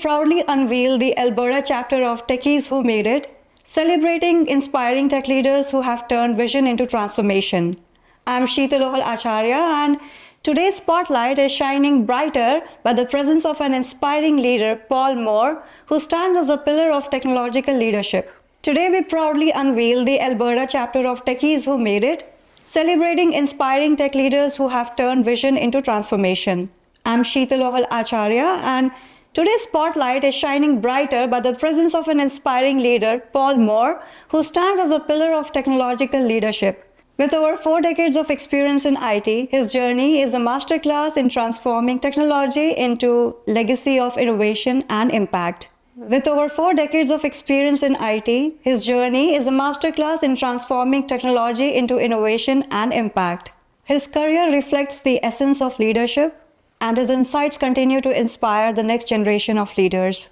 proudly unveil the Alberta chapter of Techies Who Made It, celebrating inspiring tech leaders who have turned vision into transformation. I'm Sheetal Acharya, and today's spotlight is shining brighter by the presence of an inspiring leader, Paul Moore, who stands as a pillar of technological leadership. Today, we proudly unveil the Alberta chapter of Techies Who Made It, celebrating inspiring tech leaders who have turned vision into transformation. I'm Sheetal Acharya, and today's spotlight is shining brighter by the presence of an inspiring leader, Paul Moore, who stands as a pillar of technological leadership. With over 4 decades of experience in IT, his journey is a masterclass in transforming technology into legacy of innovation and impact. With over 4 decades of experience in IT, his journey is a masterclass in transforming technology into innovation and impact. His career reflects the essence of leadership, and his insights continue to inspire the next generation of leaders.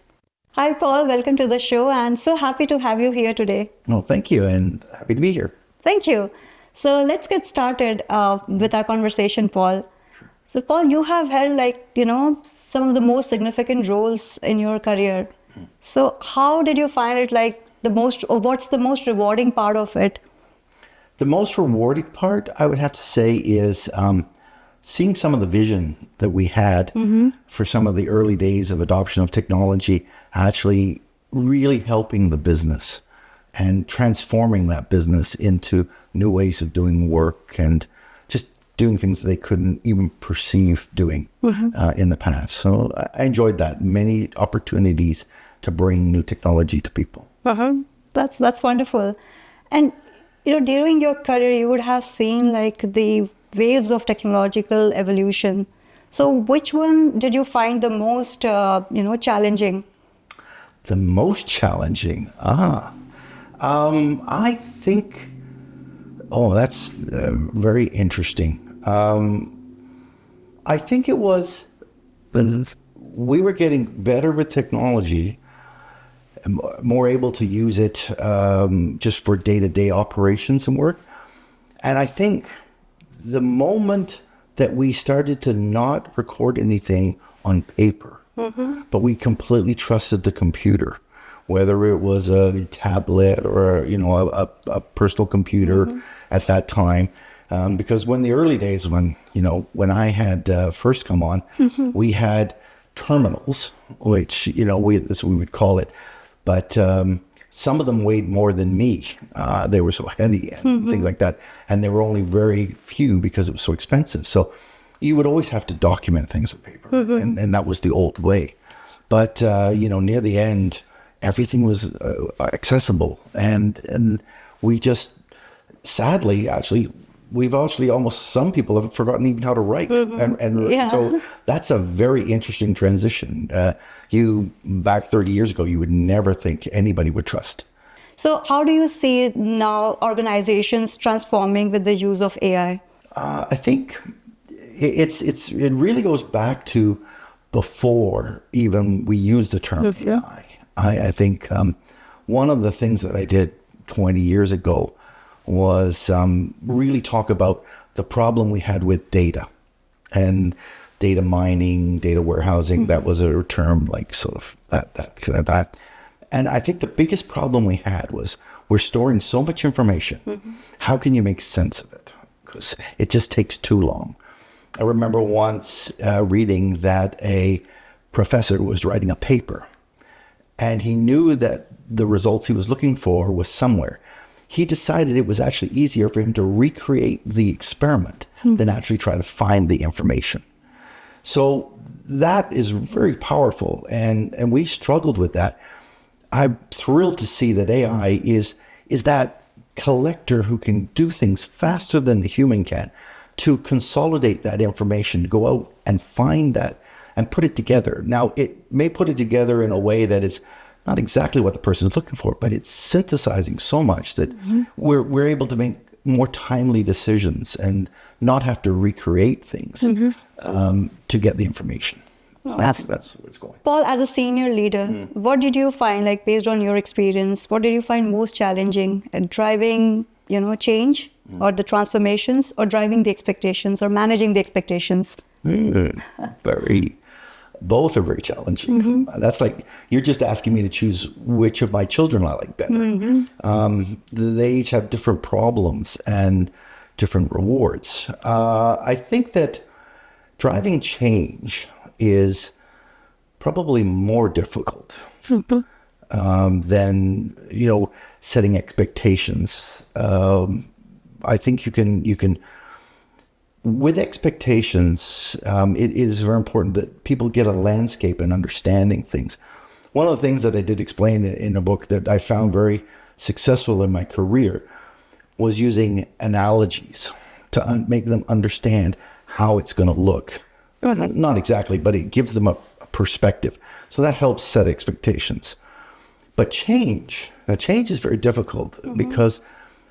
Hi, Paul. Welcome to the show, and so happy to have you here today. Well, thank you, and happy to be here. Thank you. So let's get started with our conversation, Paul. Sure. So, Paul, you have held some of the most significant roles in your career. So how did you find it what's the most rewarding part of it? The most rewarding part, I would have to say, is seeing some of the vision that we had for some of the early days of adoption of technology, actually really helping the business and transforming that business into new ways of doing work and just doing things that they couldn't even perceive doing in the past. So I enjoyed that. Many opportunities to bring new technology to people. That's wonderful. And during your career, you would have seen the waves of technological evolution. So which one did you find the most challenging? The most challenging? I think, that's very interesting. I think it was, we were getting better with technology, more able to use it just for day-to-day operations and work. And I think the moment that we started to not record anything on paper, but we completely trusted the computer, whether it was a tablet or a personal computer at that time, because when the early days, when I had first come on, we had terminals, which we would call it, but some of them weighed more than me. They were so heavy and things like that, and there were only very few because it was so expensive. So you would always have to document things with paper, and that was the old way. But near the end, everything was accessible, and we just sadly some people have forgotten even how to write, so that's a very interesting transition. You back 30 years ago, you would never think anybody would trust. So how do you see now organizations transforming with the use of AI? I think it really goes back to before even we used the term AI. I think one of the things that I did 20 years ago was really talk about the problem we had with data and data mining, data warehousing. That was a term that. And I think the biggest problem we had was we're storing so much information. How can you make sense of it? Because it just takes too long. I remember once reading that a professor was writing a paper, and he knew that the results he was looking for was somewhere. He decided it was actually easier for him to recreate the experiment than actually try to find the information. So that is very powerful, and we struggled with that. I'm thrilled to see that AI is that collector who can do things faster than the human can, to consolidate that information, go out and find that and put it together. Now, it may put it together in a way that is not exactly what the person is looking for, but it's synthesizing so much that we're able to make more timely decisions and not have to recreate things to get the information. So that's where it's going. Paul, as a senior leader, what did you find, based on your experience, what did you find most challenging in driving, change or the transformations, or driving the expectations or managing the expectations? Very both are very challenging. That's like, you're just asking me to choose which of my children I like better. They each have different problems and different rewards. I think that driving change is probably more difficult than, setting expectations. I think you can with expectations, it is very important that people get a landscape and understanding things. One of the things that I did explain in a book that I found very successful in my career was using analogies to make them understand how it's going to look. Not exactly, but it gives them a perspective. So that helps set expectations. But change is very difficult because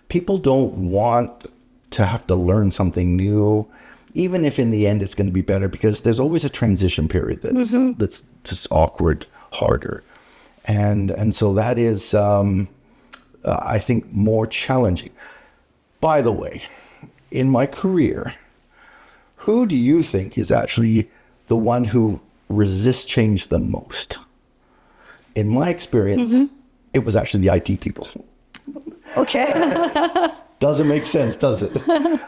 people don't want to have to learn something new, even if in the end it's going to be better, because there's always a transition period that's just awkward, harder. And so that is, I think, more challenging. By the way, in my career, who do you think is actually the one who resists change the most? In my experience, it was actually the IT people. Okay. Doesn't make sense, does it?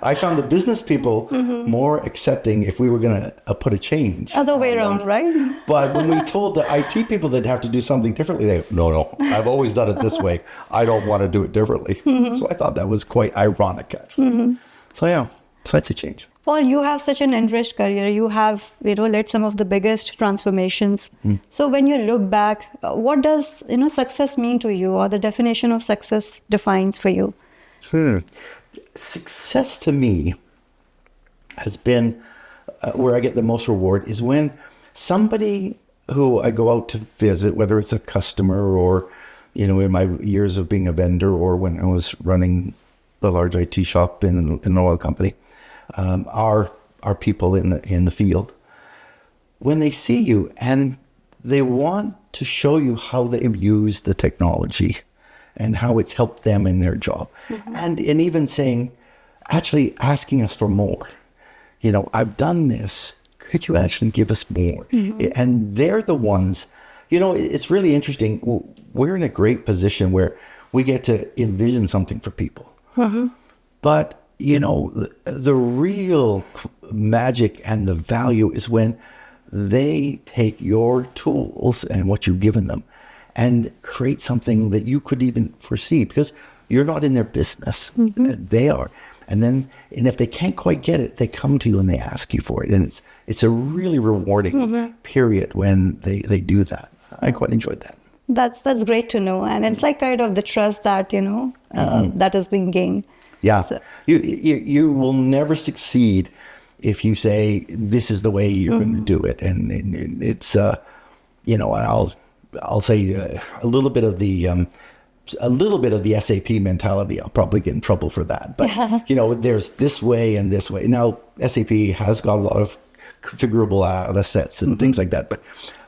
I found the business people more accepting if we were going to put a change. Other way around, right? But when we told the IT people they'd have to do something differently, they no, I've always done it this way. I don't want to do it differently. So I thought that was quite ironic, actually. So yeah, so that's a change. Paul, you have such an enriched career. You have, led some of the biggest transformations. So when you look back, what does, success mean to you, or the definition of success defines for you? Success to me has been where I get the most reward is when somebody who I go out to visit, whether it's a customer or, in my years of being a vendor or when I was running the large IT shop in an oil company, are people in the field. When they see you and they want to show you how they've used the technology and how it's helped them in their job. And even saying, actually asking us for more. I've done this. Could you actually give us more? And they're the ones, it's really interesting. We're in a great position where we get to envision something for people. But, the real magic and the value is when they take your tools and what you've given them and create something that you could even foresee, because you're not in their business. They are. And if they can't quite get it, they come to you and they ask you for it. And it's a really rewarding period when they do that. I quite enjoyed that. That's great to know. And it's like kind of the trust that, that has been gained. Yeah. So. You will never succeed if you say, this is the way you're going to do it. And it's, I'll say a little bit of the SAP mentality. I'll probably get in trouble for that. But, there's this way and this way. Now, SAP has got a lot of configurable assets and things like that. But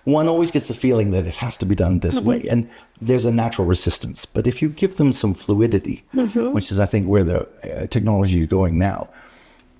one always gets the feeling that it has to be done this way. And there's a natural resistance. But if you give them some fluidity, which is, I think, where the technology is going now,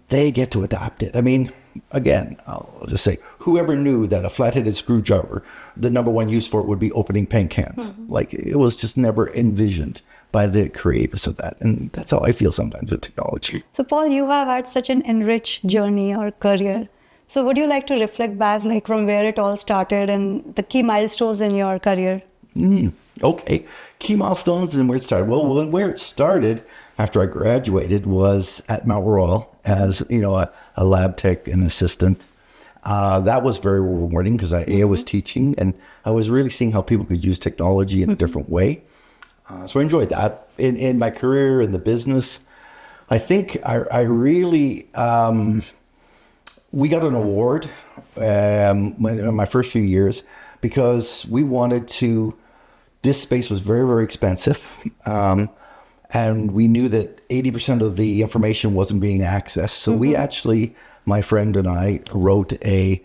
they get to adapt it. I mean, again, I'll just say, whoever knew that a flat-headed screwdriver, the number one use for it would be opening paint cans? Like, it was just never envisioned by the creators of that. And that's how I feel sometimes with technology. So, Paul, you have had such an enriched journey or career. So would you like to reflect back, like from where it all started and the key milestones in your career? Okay. Key milestones and where it started. Well, where it started after I graduated was at Mount Royal as, a lab tech and assistant. That was very rewarding because I was teaching and I was really seeing how people could use technology in a different way. So I enjoyed that. In my career in the business, I think I really... we got an award in my first few years because we wanted to, this space was very, very expensive. And we knew that 80% of the information wasn't being accessed. So we actually, my friend and I, wrote a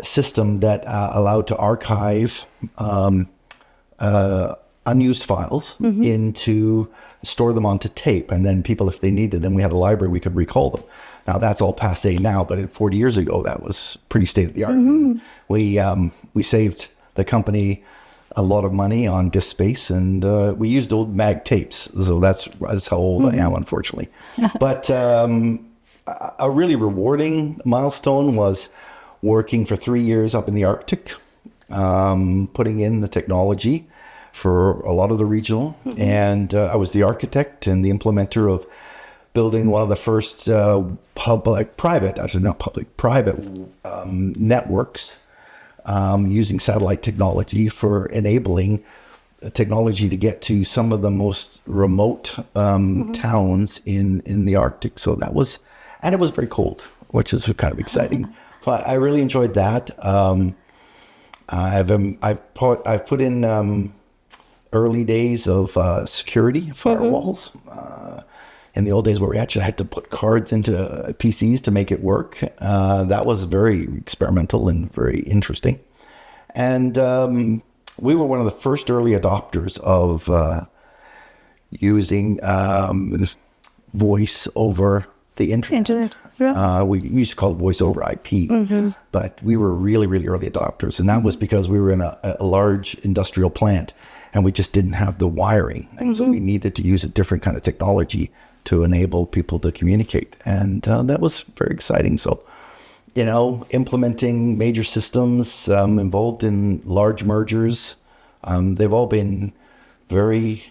system that allowed to archive unused files into store them onto tape. And then people, if they needed them, we had a library, we could recall them. Now that's all passé now, but 40 years ago, that was pretty state of the art. We saved the company a lot of money on disk space, and we used old mag tapes. So that's how old I am, unfortunately. But a really rewarding milestone was working for 3 years up in the Arctic, putting in the technology for a lot of the regional. And I was the architect and the implementer of building one of the first private networks using satellite technology for enabling technology to get to some of the most remote towns in the Arctic. So that was, and it was very cold, which is kind of exciting. But I really enjoyed that. I've put in early days of security firewalls. In the old days where we actually had to put cards into PCs to make it work. That was very experimental and very interesting. And we were one of the first early adopters of using voice over the internet. Yeah. We used to call it voice over IP, but we were really, really early adopters. And that was because we were in a large industrial plant and we just didn't have the wiring. And so we needed to use a different kind of technology to enable people to communicate. And that was very exciting. So, implementing major systems, involved in large mergers, they've all been very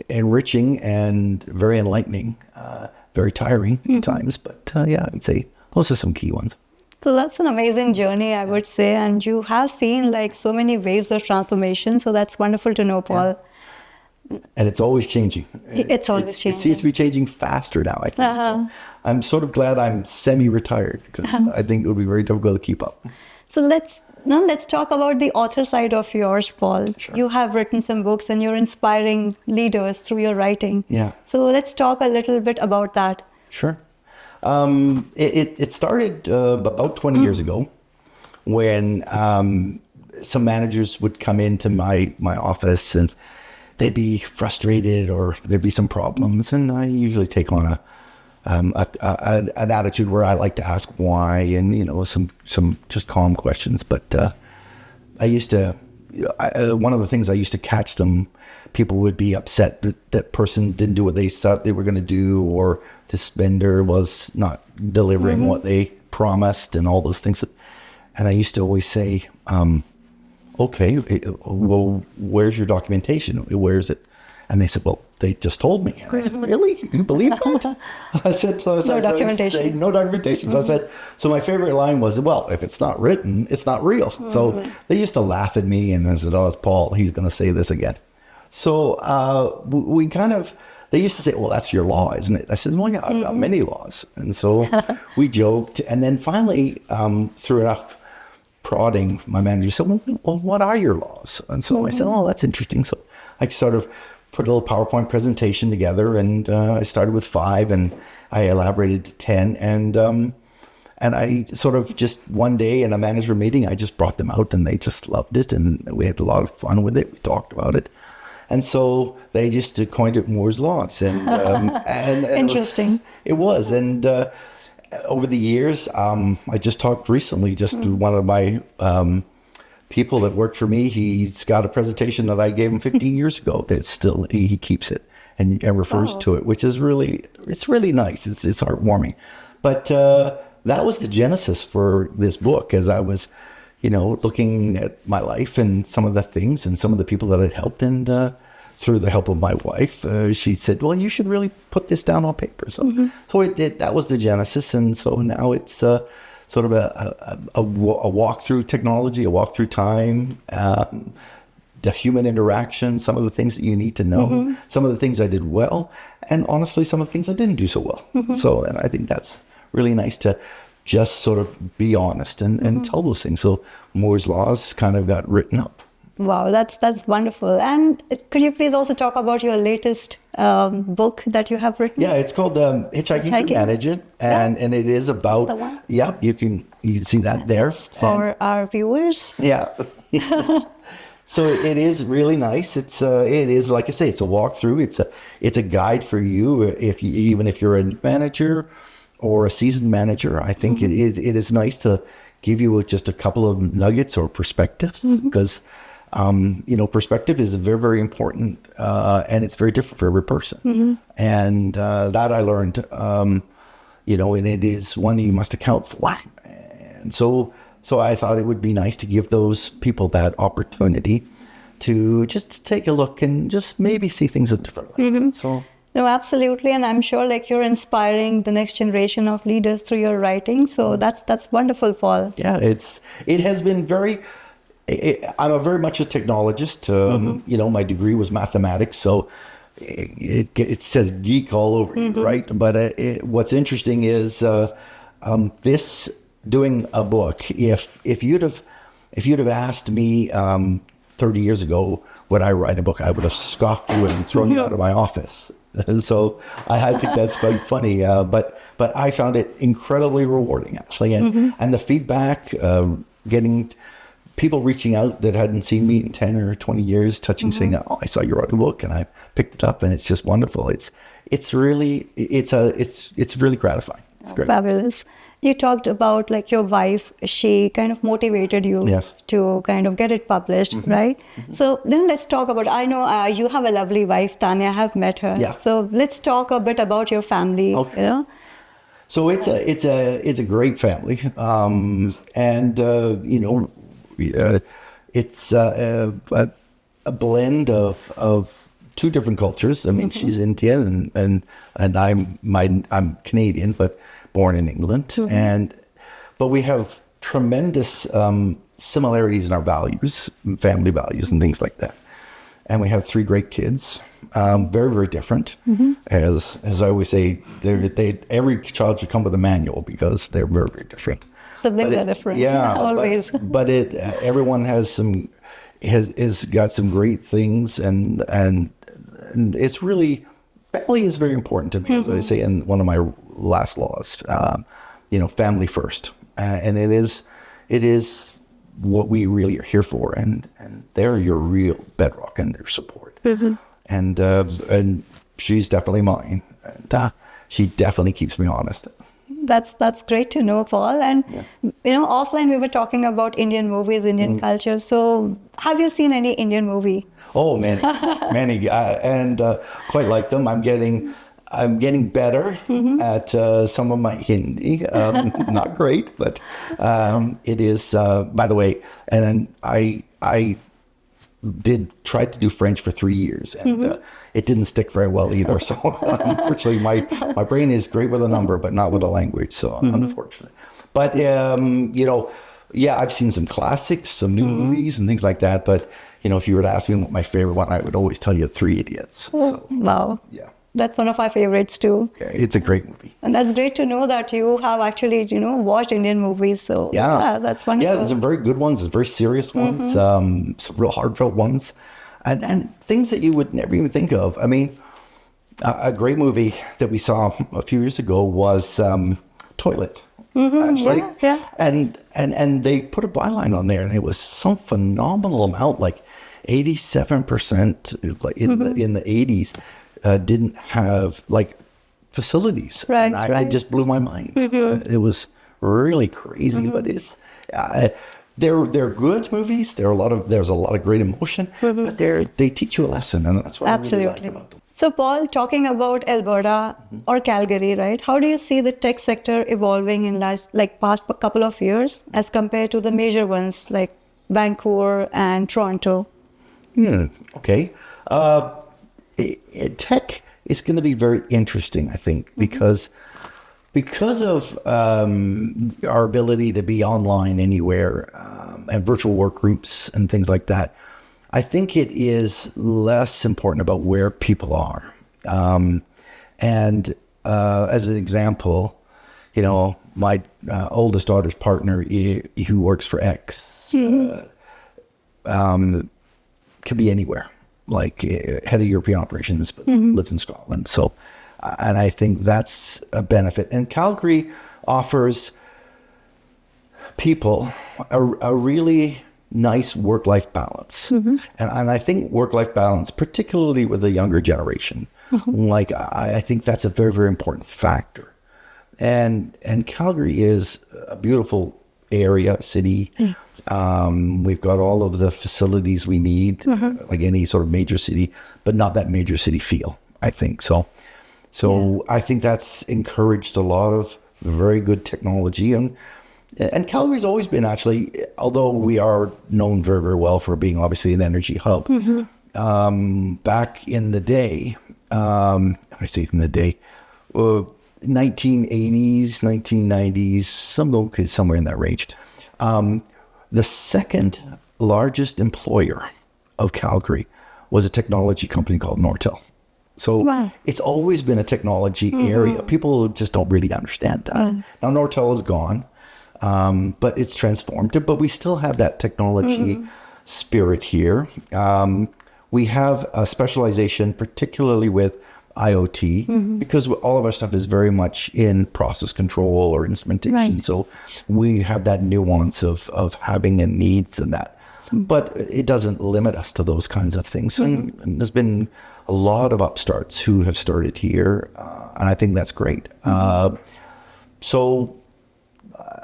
enriching and very enlightening, very tiring at times. But yeah, I'd say those are some key ones. So that's an amazing journey, I would say. And you have seen like so many waves of transformation. So that's wonderful to know, Paul. Yeah. And it's always changing. It's always changing. It seems to be changing faster now, I think. So I'm sort of glad I'm semi-retired because I think it would be very difficult to keep up. So let's talk about the author side of yours, Paul. Sure. You have written some books and you're inspiring leaders through your writing. Yeah. So let's talk a little bit about that. Sure. It started about 20 years ago when some managers would come into my office and they'd be frustrated or there'd be some problems. And I usually take on an attitude where I like to ask why and, some just calm questions. But one of the things I used to catch them, people would be upset that person didn't do what they thought they were going to do, or this vendor was not delivering what they promised and all those things. And I used to always say, okay, well, where's your documentation? Where is it? And they said, well, they just told me. And I said, really? You believe that? I said, no documentation. No documentation. So I said, so my favorite line was, well, if it's not written, it's not real. So they used to laugh at me and I said, oh, it's Paul. He's going to say this again. So they used to say, well, that's your law, isn't it? I said, well, yeah, I've got many laws. And so we joked. And then finally, through enough prodding, my manager said, well, what are your laws? And so I said, oh, that's interesting. So I sort of put a little PowerPoint presentation together, and I started with 5 and I elaborated to 10. And I sort of just one day in a manager meeting, I just brought them out and they just loved it. And we had a lot of fun with it. We talked about it. And so they just coined it Moore's Laws. And interesting. It was. And over the years, I just talked recently to one of my people that worked for me. He's got a presentation that I gave him 15 years ago that still he keeps it and refers to it, which is really nice. It's heartwarming. But that was the genesis for this book, as I was, looking at my life and some of the things and some of the people that I'd helped, and through the help of my wife, she said, well, you should really put this down on paper. So it did. That was the genesis. And so now it's sort of a walk through technology, a walk through time, the human interaction, some of the things that you need to know, some of the things I did well, and honestly, some of the things I didn't do so well. So, and I think that's really nice to just sort of be honest and tell those things. So Moore's Laws kind of got written up. Wow, that's wonderful. And could you please also talk about your latest book that you have written? Yeah, it's called Hitchhiking to Manage It, and it is about. You can see that there for our viewers. Yeah, So it is really nice. It is, like I say, it's a walkthrough. It's a guide for you even if you're a manager or a seasoned manager. I think it is nice to give you just a couple of nuggets or perspectives, because perspective is very, very important, and it's very different for every person. And that I learned, and it is one you must account for. And so I thought it would be nice to give those people that opportunity to just take a look and just maybe see things a different light. So. No, absolutely. And I'm sure like you're inspiring the next generation of leaders through your writing. So that's wonderful, Paul. Yeah, it has been I'm very much a technologist. My degree was mathematics, so it says geek all over you, right? But what's interesting is this doing a book. If you'd have asked me 30 years ago would I write a book, I would have scoffed you and thrown you out of my office. And so I think that's quite funny. But I found it incredibly rewarding, actually, and the feedback, getting people reaching out that hadn't seen me in 10 or 20 years, saying, "Oh, I saw you wrote a book," and I picked it up, and it's just wonderful. It's really gratifying. It's great. Fabulous. You talked about like your wife, she kind of motivated you to kind of get it published, right? So then let's talk about, I know you have a lovely wife, Tanya, I have met her. Yeah. So let's talk a bit about your family, Okay. So it's a great family. It's a blend of two different cultures. I mean, she's Indian and I'm Canadian, but born in England, but we have tremendous similarities in our values, family values, and things like that. And we have 3 great kids, very, very different. As I always say, every child should come with a manual because they're very, very different. Siblings are different. Yeah, always. But everyone has got some great things, and it's really. Family is very important to me, as I say in one of my last laws. Family first, and it is what we really are here for, and they're your real bedrock and their support. And she's definitely mine, and she definitely keeps me honest. That's great to know, Paul. And offline we were talking about Indian movies, Indian culture. So have you seen any Indian movie? Oh, many, and quite like them. I'm getting better at some of my Hindi. Not great, but it is. By the way, and then I did try to do French for 3 years, and it didn't stick very well either. So unfortunately, my brain is great with a number, but not with a language. So unfortunate. But I've seen some classics, some new movies, and things like that. But if you were to ask me what my favorite one, I would always tell you 3 Idiots. So, wow. Yeah. That's one of my favorites too. Yeah, it's a great movie. And that's great to know that you have actually, watched Indian movies. So yeah that's wonderful. Yeah, there's some very good ones, there's very serious ones, some real heartfelt ones, and things that you would never even think of. I mean, a great movie that we saw a few years ago was Toilet. Actually. Yeah. And they put a byline on there, and it was some phenomenal amount, like 87%, like in the 80s. Didn't have like facilities. Right, and it just blew my mind. It was really crazy, but it's they're good movies. There's a lot of great emotion, but they teach you a lesson, and that's what I really like about them. So, Paul, talking about Alberta or Calgary, right? How do you see the tech sector evolving in past couple of years as compared to the major ones like Vancouver and Toronto? Okay. Tech is going to be very interesting, I think, because of our ability to be online anywhere and virtual work groups and things like that. I think it is less important about where people are. And as an example, my oldest daughter's partner, who works for X, could be anywhere. Like head of European operations, but lives in Scotland. So, and I think that's a benefit. And Calgary offers people a really nice work-life balance. And I think work-life balance, particularly with the younger generation, like I think that's a very, very important factor. And Calgary is a beautiful area, city. We've got all of the facilities we need, like any sort of major city, but not that major city feel, I think. So I think that's encouraged a lot of very good technology. And Calgary's always been, actually, although we are known very, very well for being obviously an energy hub, back in the day, I say in the day, 1980s, 1990s, somewhere in that range. The second largest employer of Calgary was a technology company called Nortel. So it's always been a technology area. People just don't really understand that. Now Nortel is gone, but it's transformed. But we still have that technology spirit here. We have a specialization, particularly with IoT, because all of our stuff is very much in process control or instrumentation. So we have that nuance of having a needs and that. But it doesn't limit us to those kinds of things. And there's been a lot of upstarts who have started here, and I think that's great. So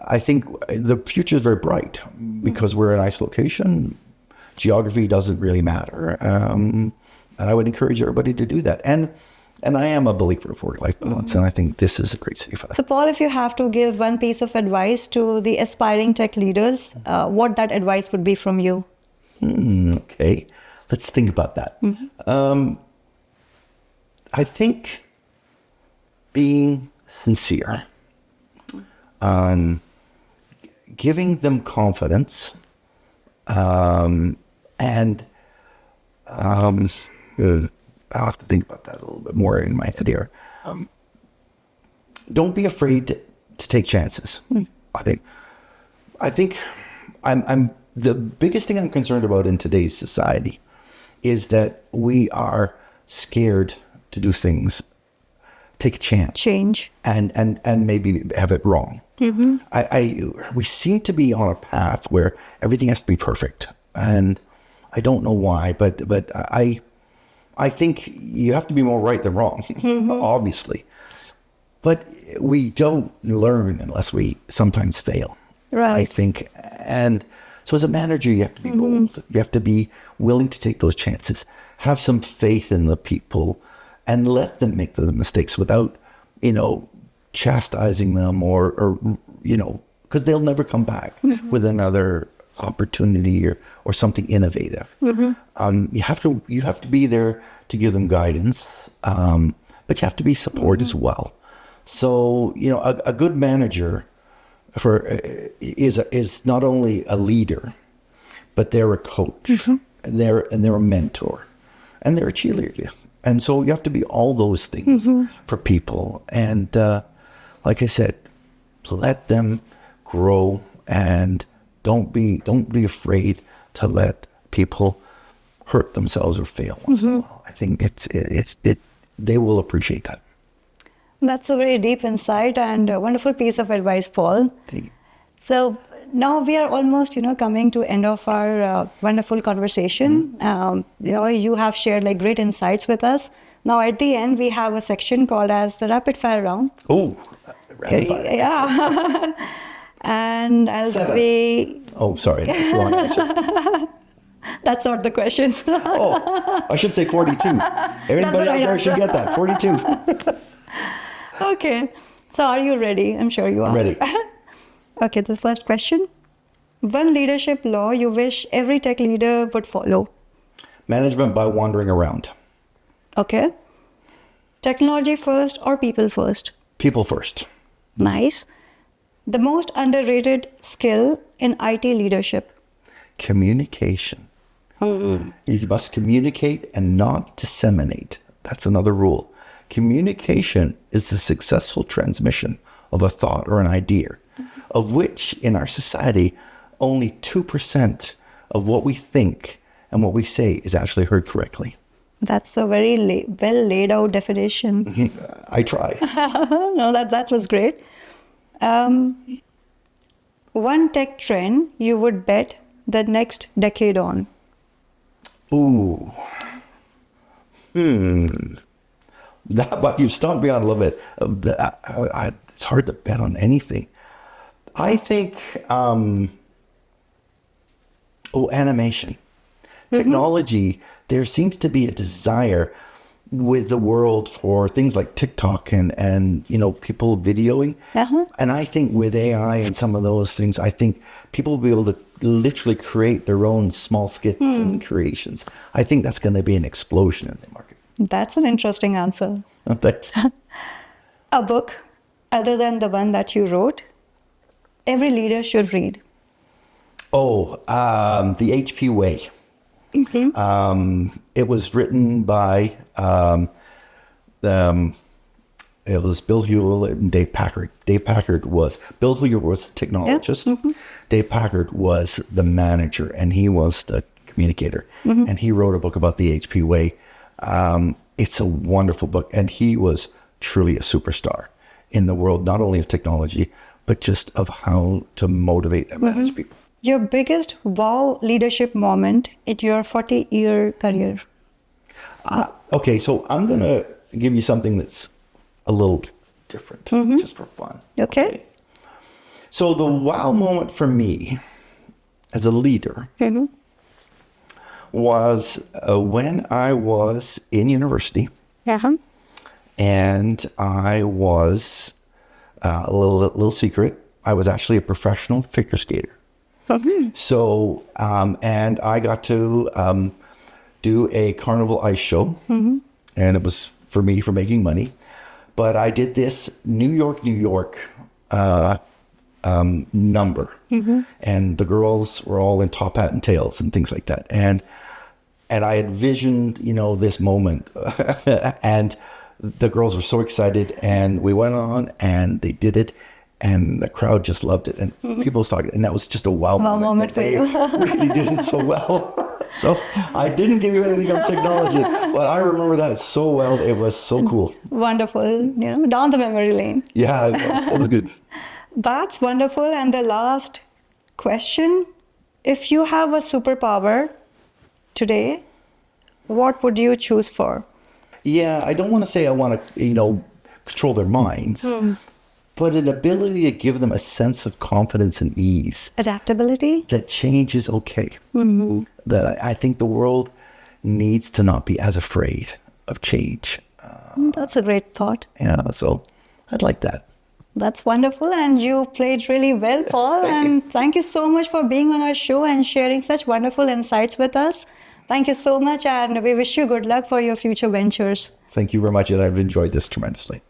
I think the future is very bright because we're in a nice location. Geography doesn't really matter. And I would encourage everybody to do that. And I am a believer of work-life balance, and I think this is a great city for that. So, Paul, if you have to give one piece of advice to the aspiring tech leaders, what that advice would be from you? Okay, let's think about that. I think being sincere, giving them confidence, and I'll have to think about that a little bit more in my head here. Don't be afraid to take chances. I think I'm the biggest thing I'm concerned about in today's society is that we are scared to do things, take a chance, Change, and maybe have it wrong. We seem to be on a path where everything has to be perfect, and I don't know why, but I think you have to be more right than wrong, obviously. But we don't learn unless we sometimes fail, I think. And so as a manager, you have to be bold. You have to be willing to take those chances, have some faith in the people, and let them make the mistakes without, chastising them or because they'll never come back with another opportunity or something innovative. You have to be there to give them guidance, but you have to be support as well. So a good manager is not only a leader, but they're a coach, and they're a mentor, and they're a cheerleader. And so you have to be all those things for people. And like I said, let them grow, and don't be afraid to let people hurt themselves or fail once in a while. I think they will appreciate that. That's a very deep insight and a wonderful piece of advice, Paul. Thank you. So now we are almost, coming to end of our wonderful conversation. You have shared great insights with us. Now at the end, we have a section called as the rapid fire round. Oh, rapid fire. Yeah. And as we... Oh, sorry. That's the wrong answer. That's not the question. Oh, I should say 42. Everybody out there should get that. 42. Okay. So are you ready? I'm sure you are. Ready. Okay, the first question. One leadership law you wish every tech leader would follow? Management by wandering around. Okay. Technology first or people first? People first. Nice. The most underrated skill in IT leadership? Communication. You must communicate and not disseminate. That's another rule. Communication is the successful transmission of a thought or an idea, of which in our society, only 2% of what we think and what we say is actually heard correctly. That's a very well laid out definition. I try. No, that was great. One tech trend you would bet the next decade on? Ooh. But you've stumped me on a little bit. It's hard to bet on anything. I think, animation. Technology, there seems to be a desire with the world for things like TikTok and people videoing. And I think with AI and some of those things, I think people will be able to literally create their own small skits and creations. I think that's going to be an explosion in the market. That's an interesting answer. Thanks. A book, other than the one that you wrote, every leader should read. The HP Way. It was written by it was Bill Hewell and Dave Packard. Bill Hewell was a technologist. Dave Packard was the manager, and he was the communicator. And he wrote a book about the HP Way. It's a wonderful book, and he was truly a superstar in the world, not only of technology, but just of how to motivate and manage people. Your biggest wow leadership moment in your 40-year career? Okay, so I'm going to give you something that's a little different, just for fun. Okay. So the wow moment for me as a leader was when I was in university, and I was, a little secret, I was actually a professional figure skater. So, and I got to do a carnival ice show, and it was for me for making money. But I did this New York number, and the girls were all in top hat and tails and things like that. And I envisioned, this moment, and the girls were so excited, and we went on and they did it. And the crowd just loved it, and people saw it, and that was just a wow moment. They really did it so well. So I didn't give you anything on technology, but I remember that so well. It was so cool. Wonderful, down the memory lane. Yeah, it was good. That's wonderful. And the last question, if you have a superpower today, what would you choose for? Yeah, I don't want to say I want to, control their minds. But an ability to give them a sense of confidence and ease. Adaptability. That change is okay. That I think the world needs to not be as afraid of change. That's a great thought. Yeah, so I'd like that. That's wonderful. And you played really well, Paul. Thank you so much for being on our show and sharing such wonderful insights with us. Thank you so much. And we wish you good luck for your future ventures. Thank you very much. And I've enjoyed this tremendously.